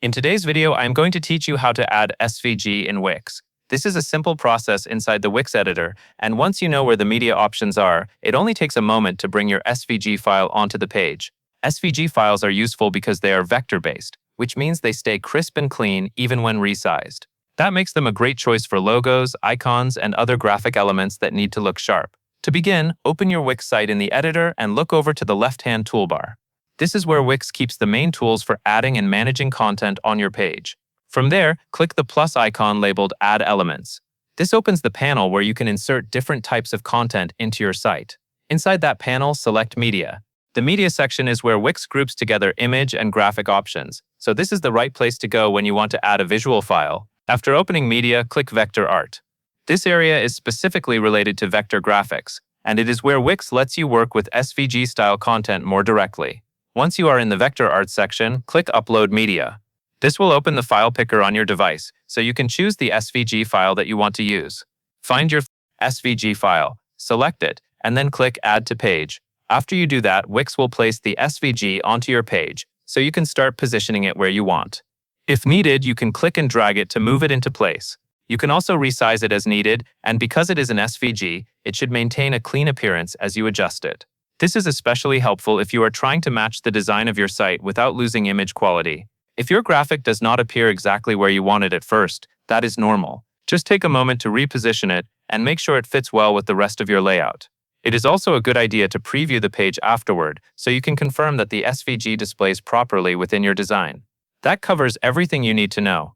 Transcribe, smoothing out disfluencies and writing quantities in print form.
In today's video, I'm going to teach you how to add SVG in Wix. This is a simple process inside the Wix editor, and once you know where the media options are, it only takes a moment to bring your SVG file onto the page. SVG files are useful because they are vector-based, which means they stay crisp and clean even when resized. That makes them a great choice for logos, icons, and other graphic elements that need to look sharp. To begin, open your Wix site in the editor and look over to the left-hand toolbar. This is where Wix keeps the main tools for adding and managing content on your page. From there, click the plus icon labeled Add Elements. This opens the panel where you can insert different types of content into your site. Inside that panel, select Media. The Media section is where Wix groups together image and graphic options, so this is the right place to go when you want to add a visual file. After opening Media, click Vector Art. This area is specifically related to vector graphics, and it is where Wix lets you work with SVG-style content more directly. Once you are in the Vector Art section, click Upload Media. This will open the file picker on your device, so you can choose the SVG file that you want to use. Find your SVG file, select it, and then click Add to Page. After you do that, Wix will place the SVG onto your page, so you can start positioning it where you want. If needed, you can click and drag it to move it into place. You can also resize it as needed, and because it is an SVG, it should maintain a clean appearance as you adjust it. This is especially helpful if you are trying to match the design of your site without losing image quality. If your graphic does not appear exactly where you want it at first, that is normal. Just take a moment to reposition it and make sure it fits well with the rest of your layout. It is also a good idea to preview the page afterward so you can confirm that the SVG displays properly within your design. That covers everything you need to know.